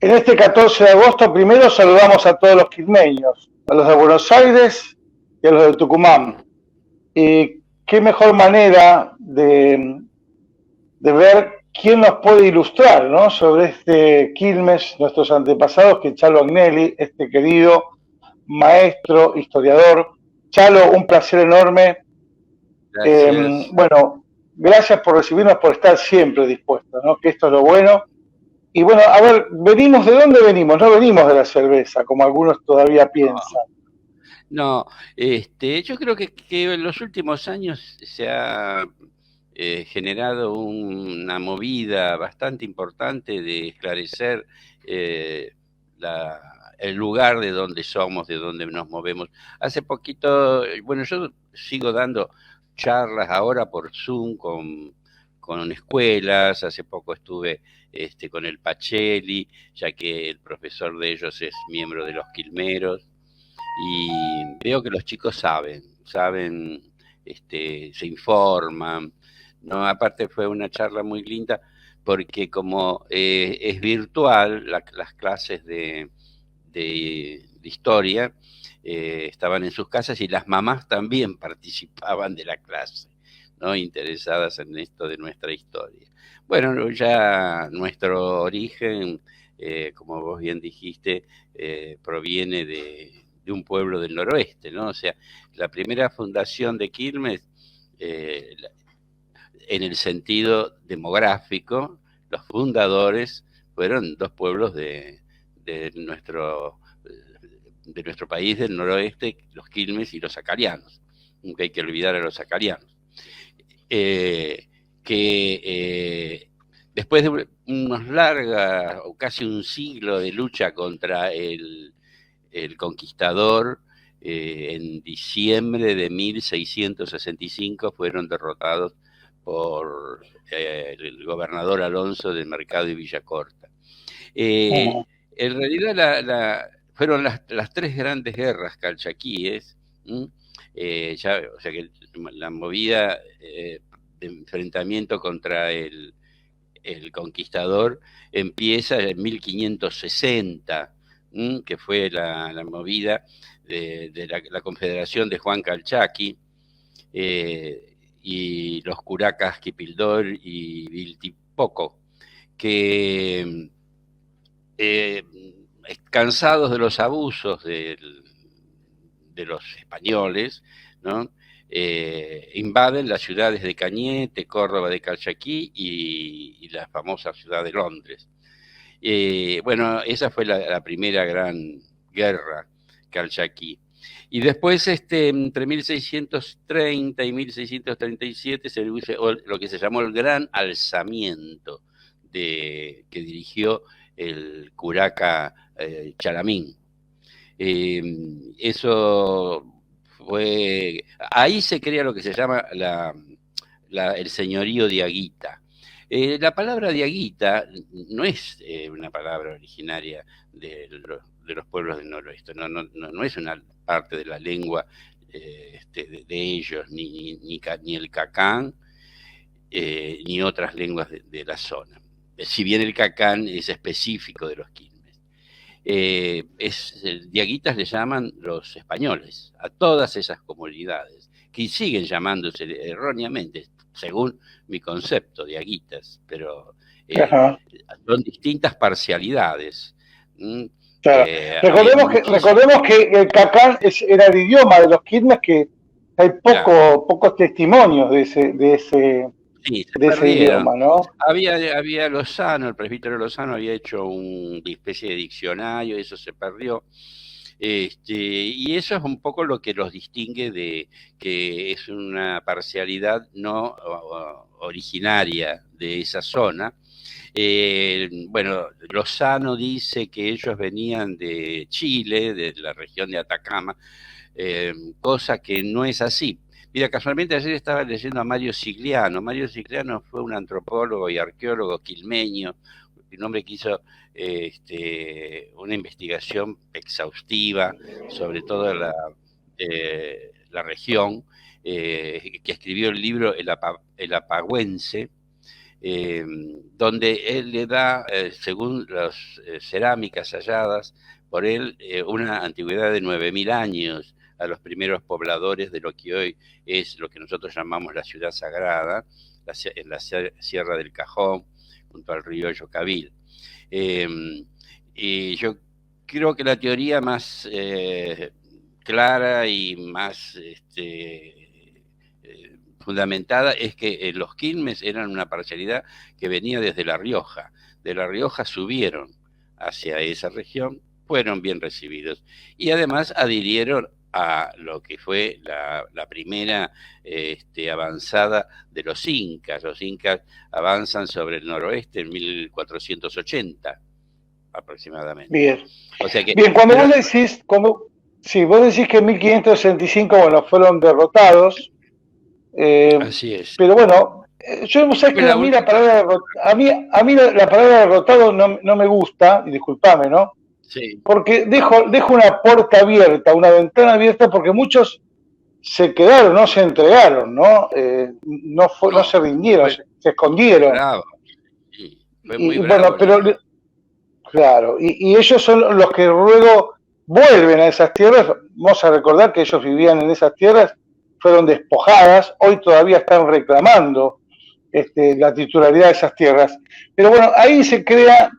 En este 14 de agosto primero saludamos a todos los quilmeños, a los de Buenos Aires y a los de Tucumán. Y qué mejor manera de ver quién nos puede ilustrar, ¿no?, sobre este Quilmes, nuestros antepasados, que Chalo Agnelli, este querido maestro, historiador. Chalo, un placer enorme. Gracias. Bueno, gracias por recibirnos, por estar siempre dispuestos, ¿no?, que esto es lo bueno. Y bueno, a ver, ¿venimos de dónde venimos? No venimos de la cerveza, como algunos todavía piensan. No, yo creo que en los últimos años se ha generado una movida bastante importante de esclarecer eh, la- el lugar de donde somos, de donde nos movemos. Hace poquito, bueno, yo sigo dando charlas ahora por Zoom con escuelas. Hace poco estuve con el Pacelli, ya que el profesor de ellos es miembro de los Quilmeros. Y veo que los chicos saben, se informan, ¿no? Aparte fue una charla muy linda porque como es virtual, las clases de historia estaban en sus casas y las mamás también participaban de la clase, ¿no? Interesadas en esto de nuestra historia. Bueno, ya nuestro origen, como vos bien dijiste, proviene de un pueblo del noroeste, ¿no? O sea, la primera fundación de Quilmes, eh, en el sentido demográfico, los fundadores fueron dos pueblos de nuestro, de nuestro país del noroeste, los Quilmes y los acarianos. Nunca hay que olvidar a los acarianos. Eh, que después de unos largas, o casi un siglo de lucha contra el conquistador, en diciembre de 1665 fueron derrotados por el gobernador Alonso de Mercado y Villacorta. Uh-huh. En realidad fueron las tres grandes guerras calchaquíes, o sea que la movida de enfrentamiento contra el conquistador empieza en 1560, que fue la movida de la Confederación de Juan Calchaqui, y los curacas Quipildor y Viltipoco, que eh, cansados de los abusos de los españoles, ¿no? Invaden las ciudades de Cañete, Córdoba de Calchaquí y la famosa ciudad de Londres. Bueno, esa fue la primera gran guerra calchaquí. Y después, entre 1630 y 1637, se hizo lo que se llamó el Gran Alzamiento, que dirigió el curaca Chalamín. Eso fue, ahí se crea lo que se llama el señorío de Aguita. La palabra diaguita no es una palabra originaria de los pueblos del noroeste, no es una parte de la lengua de ellos, ni el cacán, ni otras lenguas de la zona. Si bien el cacán es específico de los Quilmes. Diaguitas le llaman los españoles a todas esas comunidades, que siguen llamándose erróneamente, según mi concepto, diaguitas, pero Ajá. son distintas parcialidades. Claro. Había Recordemos que el cacán era el idioma de los Quilmes, que hay claro, pocos testimonios sí, se de ese perdieron. idioma, ¿no? Había Lozano, el presbítero Lozano había hecho una especie de diccionario, eso se perdió. Y eso es un poco lo que los distingue de que es una parcialidad no originaria de esa zona. Bueno, Lozano dice que ellos venían de Chile, de la región de Atacama, cosa que no es así. Mira, casualmente ayer estaba leyendo a Mario Sigliano. Mario Sigliano fue un antropólogo y arqueólogo quilmeño, un hombre que hizo una investigación exhaustiva sobre toda la región, que escribió el libro El Apagüense, donde él le da, según las cerámicas halladas por él, una antigüedad de 9.000 años a los primeros pobladores de lo que hoy es lo que nosotros llamamos la ciudad sagrada, en la Sierra del Cajón, junto al río Yocabil. Y yo creo que la teoría más clara y más fundamentada es que los Quilmes eran una parcialidad que venía desde La Rioja. De La Rioja subieron hacia esa región, fueron bien recibidos y además adhirieron a lo que fue la primera avanzada de los incas. Los incas avanzan sobre el noroeste en 1480 aproximadamente. Bien. O sea que, Bien, sí, vos decís que en 1565, bueno, fueron derrotados, así es. pero bueno, yo sé que a mí la palabra la palabra derrotado no me gusta, y discúlpame, ¿no? Sí. Porque dejo una puerta abierta, una ventana abierta, porque muchos se quedaron, no se entregaron, ¿no? No se rindieron, se escondieron. Bravo. Sí, fue muy bravo. Bueno, pero claro, y ellos son los que luego vuelven a esas tierras. Vamos a recordar que ellos vivían en esas tierras, fueron despojadas, hoy todavía están reclamando la titularidad de esas tierras. Pero bueno, ahí se crea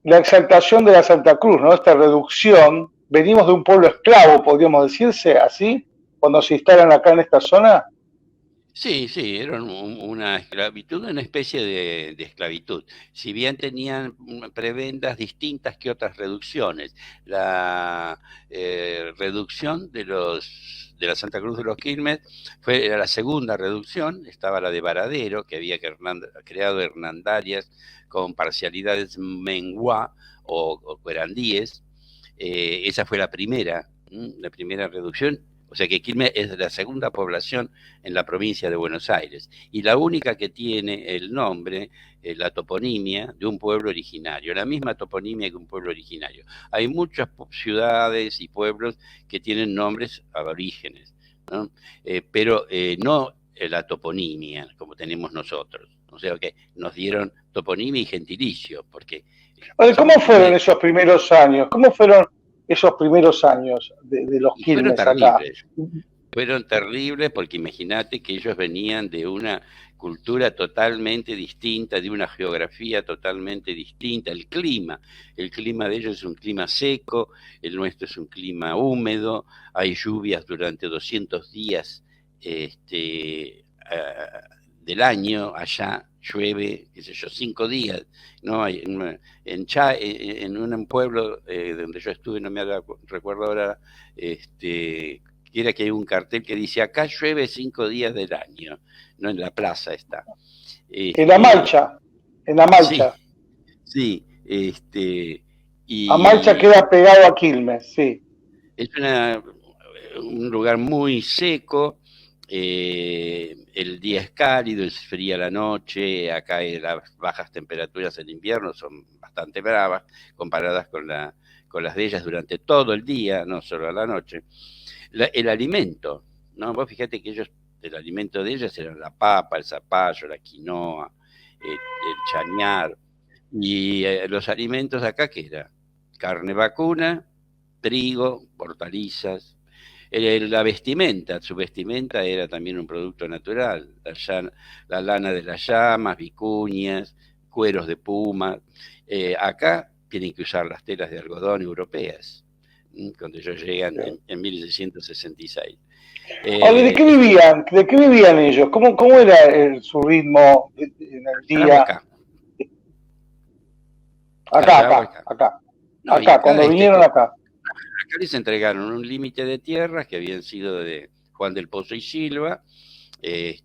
la exaltación de la Santa Cruz, ¿no? Esta reducción. Venimos de un pueblo esclavo, podríamos decirse así, cuando se instalan acá en esta zona. Sí, era una esclavitud, una especie de esclavitud. Si bien tenían prebendas distintas que otras reducciones, la reducción de la Santa Cruz de los Quilmes era la segunda reducción. Estaba la de Varadero, que había creado hernandarias con parcialidades menguá o cuerandíes. Esa fue la primera reducción. O sea que Quilmes es la segunda población en la provincia de Buenos Aires y la única que tiene el nombre, la toponimia de un pueblo originario, la misma toponimia que un pueblo originario. Hay muchas ciudades y pueblos que tienen nombres aborígenes, ¿no? Pero no la toponimia como tenemos nosotros. O sea que nos dieron toponimia y gentilicio, porque... ¿Cómo fueron esos primeros años? ¿Cómo fueron esos primeros años de los Quilmes acá? Fueron terribles porque imagínate que ellos venían de una cultura totalmente distinta, de una geografía totalmente distinta. El clima de ellos es un clima seco, el nuestro es un clima húmedo, hay lluvias durante 200 días del año, allá llueve, qué sé yo, 5 días, ¿no? En un pueblo donde yo estuve, no me recuerdo ahora, quiera que hay un cartel que dice, acá llueve 5 días del año, ¿no? En la plaza está. En La Malcha. Sí, Amalcha queda pegado a Quilmes, sí. Es un lugar muy seco, el día es cálido, es fría la noche, acá las bajas temperaturas en invierno son bastante bravas comparadas con las de ellas durante todo el día, no solo a la noche. El alimento, ¿no? Vos fíjate que el alimento de ellas eran la papa, el zapallo, la quinoa, el chañar, y los alimentos acá, ¿qué era? Carne vacuna, trigo, hortalizas. La vestimenta, su vestimenta era también un producto natural, la lana de las llamas, vicuñas, cueros de puma. Acá tienen que usar las telas de algodón europeas, cuando ellos llegan en 1666. ¿De qué vivían? ¿De qué vivían ellos? ¿Cómo era su ritmo en el día? Acá, cuando vinieron acá. Acá les entregaron un límite de tierras que habían sido de Juan del Pozo y Silva. El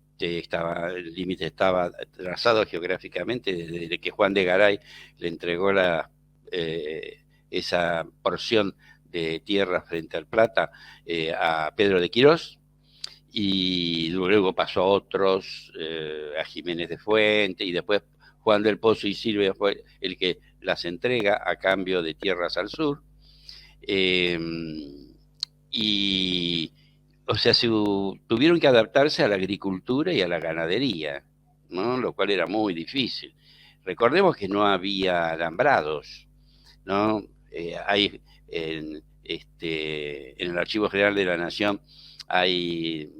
límite estaba trazado geográficamente desde que Juan de Garay le entregó esa porción de tierra frente al Plata a Pedro de Quirós, y luego pasó a otros, a Jiménez de Fuente, y después Juan del Pozo y Silva fue el que las entrega a cambio de tierras al sur. O sea, tuvieron que adaptarse a la agricultura y a la ganadería. ¿no? Lo cual era muy difícil. Recordemos que no había alambrados, ¿no? Hay en el Archivo General de la Nación hay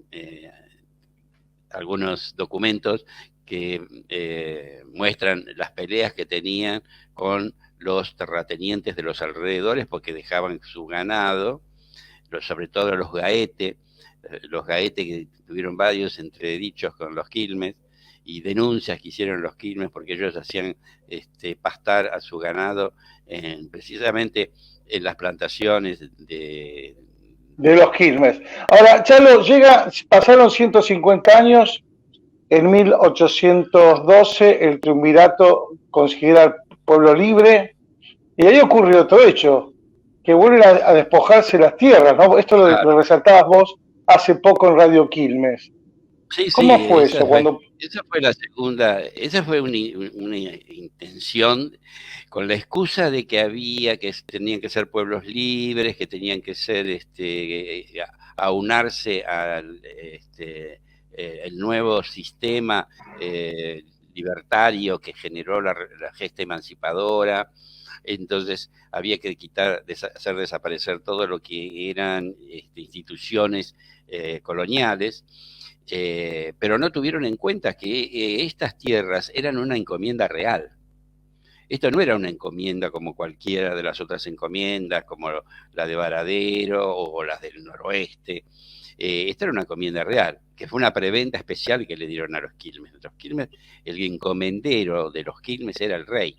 algunos documentos que muestran las peleas que tenían con los terratenientes de los alrededores porque dejaban su ganado, sobre todo los gaetes que tuvieron varios entredichos con los quilmes y denuncias que hicieron los quilmes porque ellos hacían pastar a su ganado precisamente en las plantaciones de los Quilmes. Ahora, Chalo, pasaron 150 años, en 1812 el triunvirato considera al pueblo libre, y ahí ocurrió otro hecho, que vuelven a despojarse las tierras, ¿no? Esto lo resaltabas vos hace poco en Radio Quilmes. Sí, ¿Cómo sí, fue eso? esa fue la segunda, esa fue una intención con la excusa de que tenían que ser pueblos libres, que tenían que ser, aunarse al el nuevo sistema libertario que generó la gesta emancipadora. Entonces había que hacer desaparecer todo lo que eran instituciones coloniales. Pero no tuvieron en cuenta que estas tierras eran una encomienda real. Esto no era una encomienda como cualquiera de las otras encomiendas, como la de Varadero o las del noroeste. Esta era una encomienda real, que fue una preventa especial que le dieron a los Quilmes. El encomendero de los Quilmes era el rey,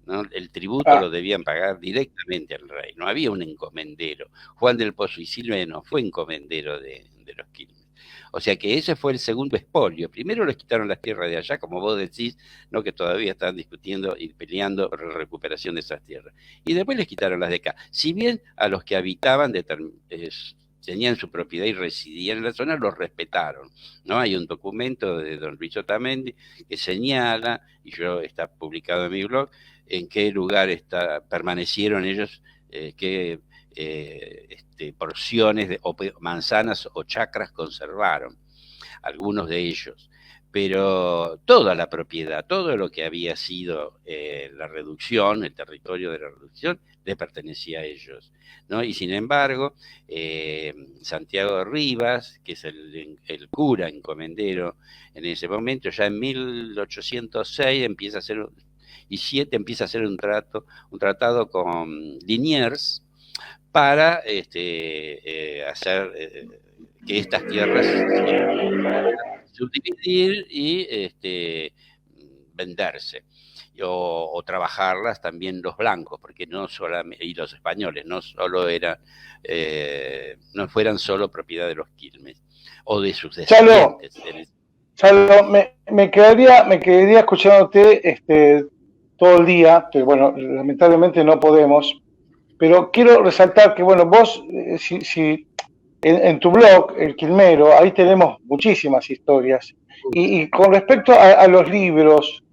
¿no? El tributo lo debían pagar directamente al rey, no había un encomendero. Juan del Pozo y Silva no fue encomendero de los Quilmes. O sea que ese fue el segundo expolio. Primero les quitaron las tierras de allá, como vos decís, ¿no? Que todavía están discutiendo y peleando por la recuperación de esas tierras. Y después les quitaron las de acá. Si bien a los que habitaban tenían su propiedad y residían en la zona, los respetaron, ¿no? Hay un documento de don Luis Otamendi que señala, y está publicado en mi blog, en qué lugar permanecieron ellos, qué porciones o manzanas o chacras conservaron, algunos de ellos. Pero toda la propiedad, todo lo que había sido la reducción, el territorio de la reducción, le pertenecía a ellos, ¿no? Y sin embargo, Santiago Rivas, que es el cura encomendero en ese momento, ya en 1806 empieza a hacer un tratado con Liniers para hacer que estas tierras se subdividir y venderse. O trabajarlas también los blancos, porque no solamente, y los españoles, no fueran solo propiedad de los Quilmes o de sus descendientes. Chalo, me quedaría escuchándote todo el día, pero bueno, lamentablemente no podemos. Pero quiero resaltar que, bueno, vos, en tu blog, El Quilmero, ahí tenemos muchísimas historias. Y con respecto a los libros,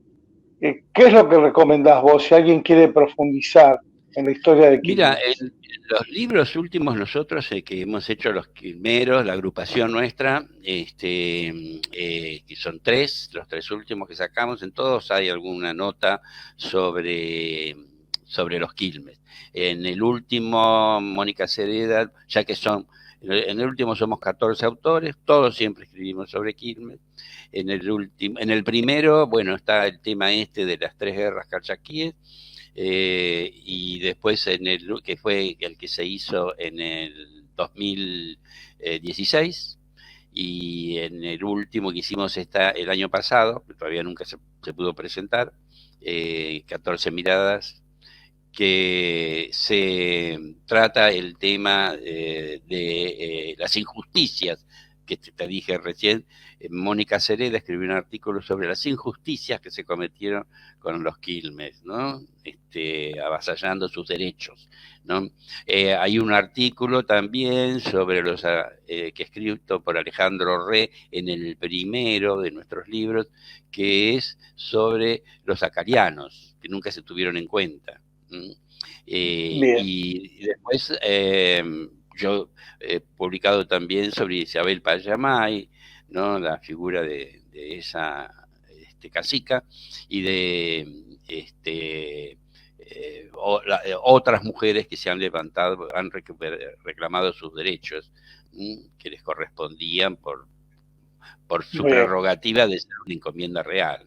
¿qué es lo que recomendás vos si alguien quiere profundizar en la historia de Quilmes? Mira, en los libros últimos nosotros que hemos hecho los Quilmeros, la agrupación nuestra, que son los tres últimos que sacamos, en todos hay alguna nota sobre los Quilmes. En el último, Mónica Cereda, ya que en el último somos 14 autores, todos siempre escribimos sobre Quilmes. En el primero, bueno, está el tema de las tres guerras calchaquíes, y después que fue el que se hizo en el 2016, y en el último que hicimos el año pasado, que todavía nunca se pudo presentar, 14 miradas, que se trata el tema de las injusticias que te dije recién. Mónica Cereda escribió un artículo sobre las injusticias que se cometieron con los Quilmes, ¿no? Avasallando sus derechos, ¿no? Hay un artículo también sobre que escrito por Alejandro Re en el primero de nuestros libros, que es sobre los acarianos, que nunca se tuvieron en cuenta. Y después yo he publicado también sobre Isabel Payamay, ¿no? La figura de esa cacica, y de otras mujeres que se han levantado, han reclamado sus derechos que les correspondían por su prerrogativa de ser una encomienda real.